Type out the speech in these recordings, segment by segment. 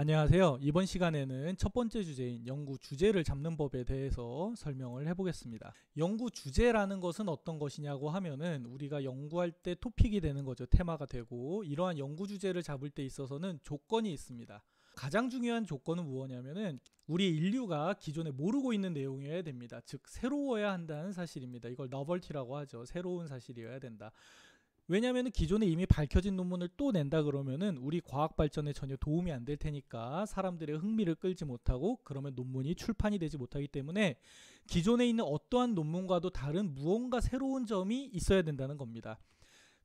안녕하세요. 이번 시간에는 첫 번째 주제인 연구 주제를 잡는 법에 대해서 설명을 해보겠습니다. 연구 주제라는 것은 어떤 것이냐고 하면은 우리가 연구할 때 토픽이 되는 거죠. 테마가 되고, 이러한 연구 주제를 잡을 때 있어서는 조건이 있습니다. 가장 중요한 조건은 무엇이냐면은 우리 인류가 기존에 모르고 있는 내용이어야 됩니다. 즉 새로워야 한다는 사실입니다. 이걸 너벌티라고 하죠. 새로운 사실이어야 된다. 왜냐하면 기존에 이미 밝혀진 논문을 또 낸다 그러면은 우리 과학 발전에 전혀 도움이 안 될 테니까 사람들의 흥미를 끌지 못하고, 그러면 논문이 출판이 되지 못하기 때문에 기존에 있는 어떠한 논문과도 다른 무언가 새로운 점이 있어야 된다는 겁니다.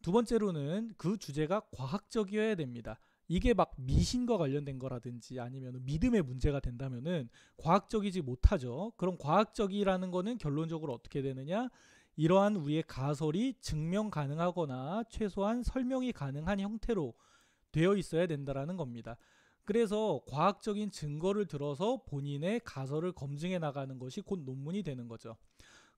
두 번째로는 그 주제가 과학적이어야 됩니다. 이게 막 미신과 관련된 거라든지 아니면 믿음의 문제가 된다면은 과학적이지 못하죠. 그럼 과학적이라는 거는 결론적으로 어떻게 되느냐? 이러한 우리의 가설이 증명 가능하거나 최소한 설명이 가능한 형태로 되어 있어야 된다는 겁니다. 그래서 과학적인 증거를 들어서 본인의 가설을 검증해 나가는 것이 곧 논문이 되는 거죠.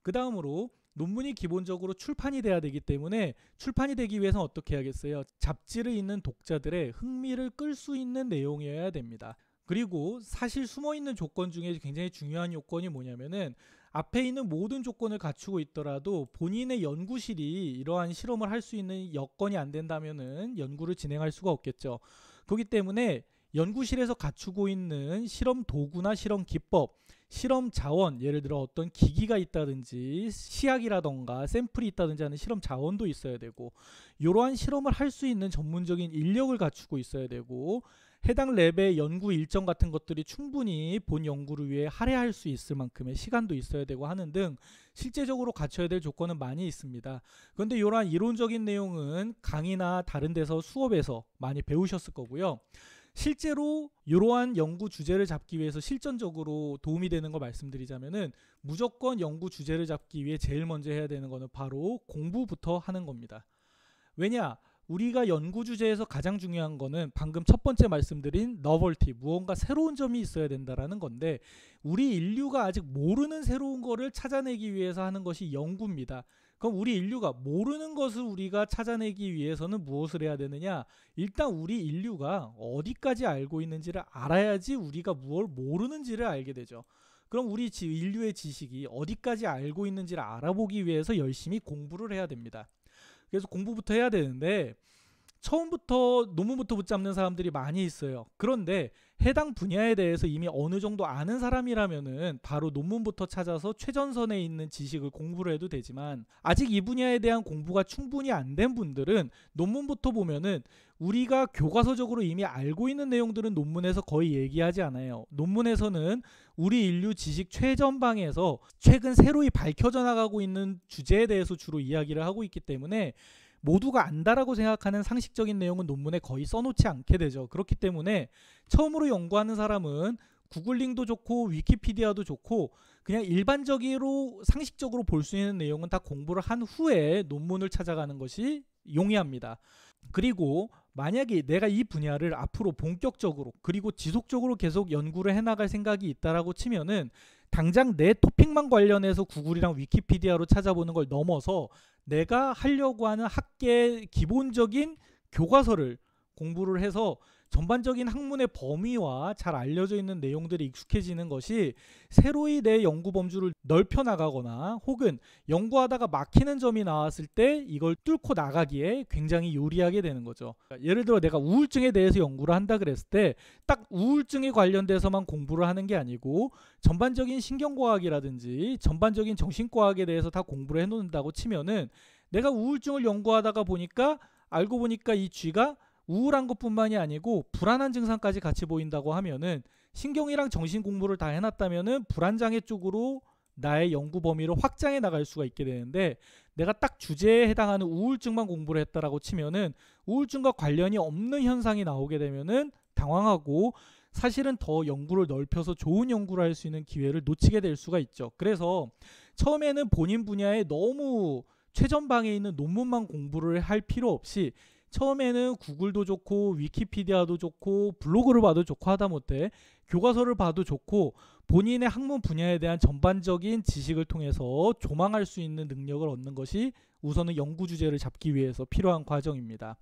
그 다음으로 논문이 기본적으로 출판이 돼야 되기 때문에, 출판이 되기 위해서는 어떻게 해야겠어요? 잡지를 읽는 독자들의 흥미를 끌 수 있는 내용이어야 됩니다. 그리고 사실 숨어있는 조건 중에 굉장히 중요한 요건이 뭐냐면은, 앞에 있는 모든 조건을 갖추고 있더라도 본인의 연구실이 이러한 실험을 할 수 있는 여건이 안 된다면은 연구를 진행할 수가 없겠죠. 그렇기 때문에 연구실에서 갖추고 있는 실험 도구나 실험 기법, 실험 자원, 예를 들어 어떤 기기가 있다든지 시약이라던가 샘플이 있다든지 하는 실험 자원도 있어야 되고, 이러한 실험을 할 수 있는 전문적인 인력을 갖추고 있어야 되고, 해당 랩의 연구 일정 같은 것들이 충분히 본 연구를 위해 할애할 수 있을 만큼의 시간도 있어야 되고 하는 등 실제적으로 갖춰야 될 조건은 많이 있습니다. 그런데 이러한 이론적인 내용은 강의나 다른 데서 수업에서 많이 배우셨을 거고요. 실제로 이러한 연구 주제를 잡기 위해서 실전적으로 도움이 되는 거 말씀드리자면은, 무조건 연구 주제를 잡기 위해 제일 먼저 해야 되는 거는 바로 공부부터 하는 겁니다. 왜냐? 우리가 연구 주제에서 가장 중요한 거는 방금 첫 번째 말씀드린 너벌티, 무언가 새로운 점이 있어야 된다라는 건데, 우리 인류가 아직 모르는 새로운 거를 찾아내기 위해서 하는 것이 연구입니다. 그럼 우리 인류가 모르는 것을 우리가 찾아내기 위해서는 무엇을 해야 되느냐? 일단 우리 인류가 어디까지 알고 있는지를 알아야지 우리가 무엇을 모르는지를 알게 되죠. 그럼 우리 인류의 지식이 어디까지 알고 있는지를 알아보기 위해서 열심히 공부를 해야 됩니다. 그래서 공부부터 해야 되는데, 처음부터 논문부터 붙잡는 사람들이 많이 있어요. 그런데 해당 분야에 대해서 이미 어느 정도 아는 사람이라면은 바로 논문부터 찾아서 최전선에 있는 지식을 공부를 해도 되지만, 아직 이 분야에 대한 공부가 충분히 안 된 분들은 논문부터 보면은 우리가 교과서적으로 이미 알고 있는 내용들은 논문에서 거의 얘기하지 않아요. 논문에서는 우리 인류 지식 최전방에서 최근 새로이 밝혀져 나가고 있는 주제에 대해서 주로 이야기를 하고 있기 때문에, 모두가 안다라고 생각하는 상식적인 내용은 논문에 거의 써놓지 않게 되죠. 그렇기 때문에 처음으로 연구하는 사람은 구글링도 좋고 위키피디아도 좋고 그냥 일반적으로 상식적으로 볼 수 있는 내용은 다 공부를 한 후에 논문을 찾아가는 것이 용이합니다. 그리고 만약에 내가 이 분야를 앞으로 본격적으로 그리고 지속적으로 계속 연구를 해나갈 생각이 있다라고 치면은, 당장 내 토픽만 관련해서 구글이랑 위키피디아로 찾아보는 걸 넘어서 내가 하려고 하는 학계의 기본적인 교과서를 공부를 해서 전반적인 학문의 범위와 잘 알려져 있는 내용들이 익숙해지는 것이 새로이 내 연구 범주를 넓혀 나가거나 혹은 연구하다가 막히는 점이 나왔을 때 이걸 뚫고 나가기에 굉장히 유리하게 되는 거죠. 예를 들어 내가 우울증에 대해서 연구를 한다 그랬을 때 딱 우울증에 관련돼서만 공부를 하는 게 아니고 전반적인 신경과학이라든지 전반적인 정신과학에 대해서 다 공부를 해놓는다고 치면은, 내가 우울증을 연구하다가 보니까 알고 보니까 이 쥐가 우울한 것뿐만이 아니고 불안한 증상까지 같이 보인다고 하면은, 신경이랑 정신 공부를 다 해놨다면은 불안장애 쪽으로 나의 연구 범위를 확장해 나갈 수가 있게 되는데, 내가 딱 주제에 해당하는 우울증만 공부를 했다라고 치면은 우울증과 관련이 없는 현상이 나오게 되면은 당황하고 사실은 더 연구를 넓혀서 좋은 연구를 할 수 있는 기회를 놓치게 될 수가 있죠. 그래서 처음에는 본인 분야에 너무 최전방에 있는 논문만 공부를 할 필요 없이 처음에는 구글도 좋고 위키피디아도 좋고 블로그를 봐도 좋고 하다못해 교과서를 봐도 좋고 본인의 학문 분야에 대한 전반적인 지식을 통해서 조망할 수 있는 능력을 얻는 것이 우선은 연구 주제를 잡기 위해서 필요한 과정입니다.